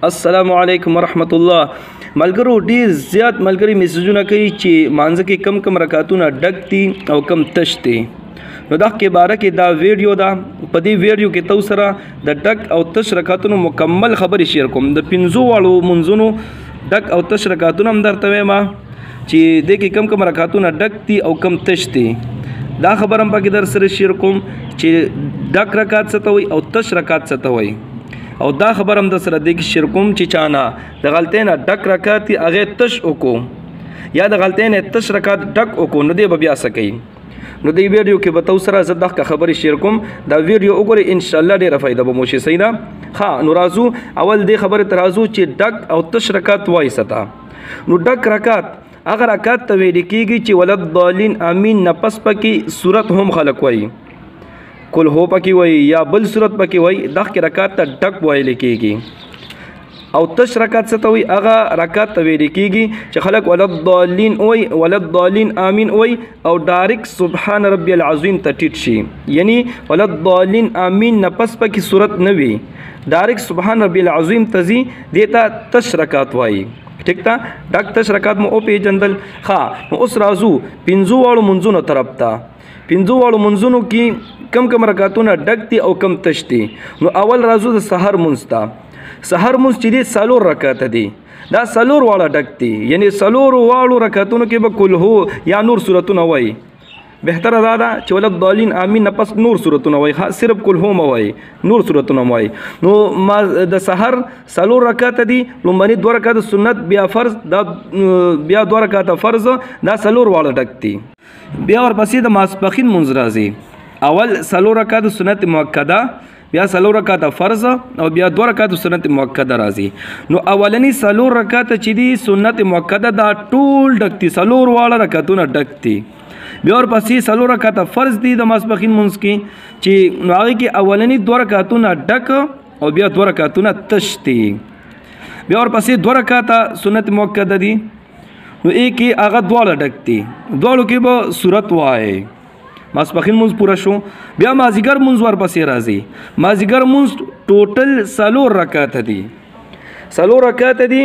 السلام علیکم ورحمت الله ملګرو ډیر زیات ملګری میسجونه کوي چې مانځه کې کم کم رکعاتونه ډک دي او کم تش دي. نو دا کې باره کې دا ویډیو ده. په دې ویډیو کې تاسو سره د ډک او تش رکعاتونو مکمل خبرې شیر کوم. د پینزونومونزونو ډک او تش رکعاتونه هم درته وایم چې دې کې کم کم رکعاتونه ډک دي او کم تش دي. دا خبر هم پکې در سره شیر کوم چې ډک رکعات څه ته وایي او تش رکعات څه ته وایي. او دا خبر هم د سره د شیر کوم چې چانا د غلطې نه ډک رکعات هغه تش وکړو یا د غلطې نه تش رکعات ډک وکړو نو دی به بیا څه کوي. نو دې ویډیو کې به تاسو سره زه دغه خبرې شیر کوم. دا ویډیو وګورئ ان شاء الله ډیره فائدہ به مو شي. صحیح ده. ها نو راځو اول دې خبرې ته راځو چې ډک او تش رکعات وایي ستا. نو ډک رکعات هغه رکعات ته ویل کېږي چې ولد ضالین امین نه پس پکې صورت هم خلق وایي کل هو پکې وایي یا بل صورت پکې وایي. دغه رکعات ته ډک ویل کېږي. او تش رکعات څه ته وایي هغه رکعات ته ویل کېږي چې خلق ولد ضالین وایي ولد ضالین امین وایي او ډایرک سبحان ربی العظیم ته ټیټ شي. یعنی ولد ضالین امین نه پس پکې صورت نه وي ډایرک سبحان ربی العظیم ته ځي دې ته تش رکعات وایي. ٹھیک تا ډک تش رکعات مو او پیجندل. ښه نو اوس راځو پنځو واړو منځونو طرف ته. پنځو واړو منځونو کې کم کم رکعاتونه ډک دي او کم تش دي. نو اول راځو د سحر منځ ته. سحر منځ چې دی څلور رکعات دي. دا څلور واړه ډک دي یعنی څلور واړو رکعاتونو کې به کل هو یا نور سورتونه وایي. بهتره دا ده چې ولد ضالین امین نه پس نور سورتونه وایي. صرف کل هو مه وایي نور سورتونه مه وایي. نو ما د سحر څلور رکعات دي. لومړني دوه رکعات سنت بیا فرض دا بیا دوه رکعات فرض دا څلور واړه ډک دي. بیا ورپسې د ماسپښین منځ راځي. اول څلور رکعات سنت مؤکده بیا څلور رکعات فرض او بیا دوه رکعات سنت مؤکده راځي. نو اولنی څلور رکعات چې دي سنت مؤکده دا ټول ډک دي څلور واړه رکعاتونه ډک دي. بیا ورپسې څلور رکعات فرض دي د ماسپښین منځ کې چې نو هغې کې اولني دوه رکعاتونه ډک او بیا دوه رکعاتونه تش دي. بیا ورپسې دوه رکعات سنت مؤکده دي نو کې هغه دواړه ډک دي. دواړو کې به صورت وایي. ماسپښین منځ پوره شو. بیا مازدیګر منځ ورپسې راځي. مازدیګر منځ ټوټل څلور رکعات دي. څلور رکعات دي.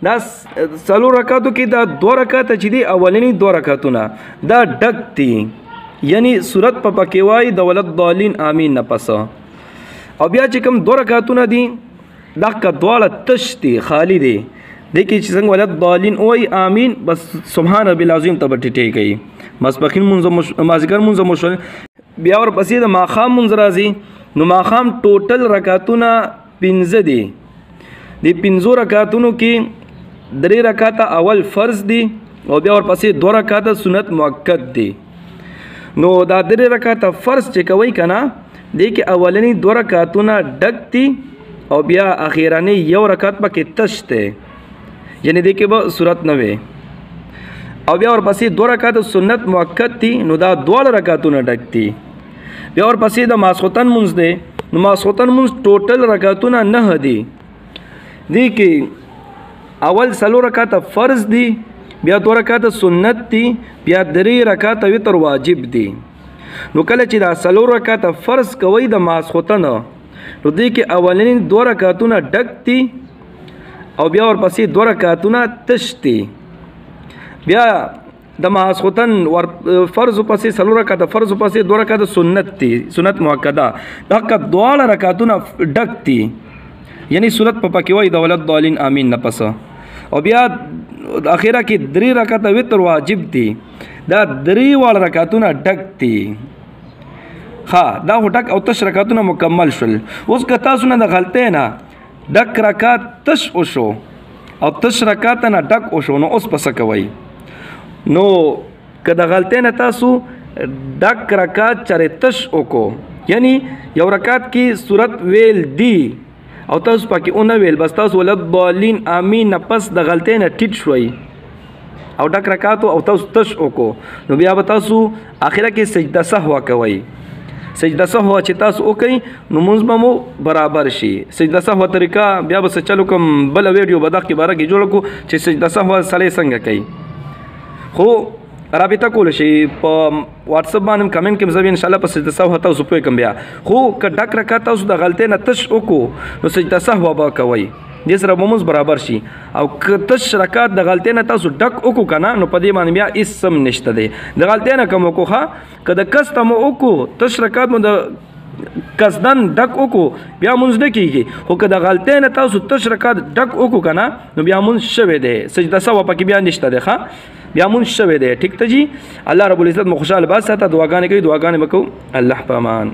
دا څلور رکعاتو کې دا دوه رکعات چې دي اولني دوه رکعاتونه دا ډک دي یعنی صورت په پکې وایي د ولد ضالین امین نه پس. او بیا چې کوم دوه رکعاتونه دي دغه دواړه تش دي خالی دي. دې کې چې څنګه ولد ضالین وایي امین بس سبحان ربی العظیم ته به ټیټې کوي. ماسپښین منځ مازدیګر منځ مو شول. بیا ورپسې د ماښام منځ راځي. نو ماښام ټوټل رکعاتونه پنځه دي. د پنځو رکعاتونو کې درې رکعات اول فرض دي او بیا ورپسې دوه رکعات سنت مؤکد دي. نو دا درې رکعات فرض چې کوي که نه دې کې اولني دوه رکعاتونه ډک دي او بیا اخیرنی یو رکعت پکې تش دی یعنی دې کې به صورت نه وي. او بیا ورپسې دوه رکعات سنت مؤکد دي نو دا دواړه رکعاتونه ډک دي. بیا ورپسې د ماسخوتن منځ دی. نو ماسخوتن منځ ټوټل رکعاتونه 9 دي. دې کې اول څلور رکعات فرض دي بیا دوه رکعات سنت دي بیا درې رکعات وتر واجب دي. نو کله چې دا څلور رکعات فرض کوي د ماسخوتن نو دې کې اولني دوه رکعاتونه ډک دي او بیا ورپسې دوه رکعاتونه تش دي. بیا د ماسخوتن فرض پسې څلور رکعات فرض پسې دوه رکعات سنت دي سنت مؤکده دغه دواړه رکعاتونه ډک دي یعنی صورت په پکې وایي د ولد ضالین امین نه پس. او بیا اخیره کې درې رکعات وتر واجب دي. دا درې واړه رکعاتونه ډک دي. ښه دا خو ډک او تش رکعاتونه مکمل شول. اوس که تاسو نه د غلطې نه ډک رکعات تش وشو او تش رکعات نه ډک وشو نو اوس په څه کوئ؟ نو که د غلطې نه تاسو ډک رکعات چرې تش وکړو یعنی یو رکعت کې صورت ویل دي او تاسو پکې اونه ویل بس تاسو ولد ضالین امین نه پس د غلطۍ نه ټیټ شوئ او ډک رکعات او تاسو تش وکړو نو بیا به تاسو اخره کې سجده سهوه کوئ. سجده سهوه چې تاسو وکړئ نو مونځ به مو برابر شي. سجده سهوه طریقه بیا به څه چلو کوم بله ویډیو به دغه باره کې جوړه کړو چې سجده سهوه سړی څنګه کوي. خو رابطه کول شي په واتس اپ باندې کمنټ کې مزه ان شاء الله په سجده سهو تاسو پوي کوم بیا خو ک ډک رکعت تاسو د غلطۍ نه تش وکړو نو سجده سهو به کوي دې سره مونز برابر شي. او که تش رکعت د غلطې نه تاسو ډک وکړو که نه نو په دې باندې بیا هېڅ هم نشته دی. د غلطې نه کم وکړو ښه، که د کسته مو وکړو تش رکعت مو د قصدن ډک وکړو بیا مونځ نه کېږي، خو که د غلطۍ نه تاسو تش رکعت ډک وکړو که نه نو بیا مونځ شوی دی، سجده سوه پکې بیا نشته دی ښه، بیا مونځ شوی دی. ټیک ته جي، الله رب العزت مو خوشحاله باز ساته. دعاګانې کوي، دعاګانې به کوو. الله په امان.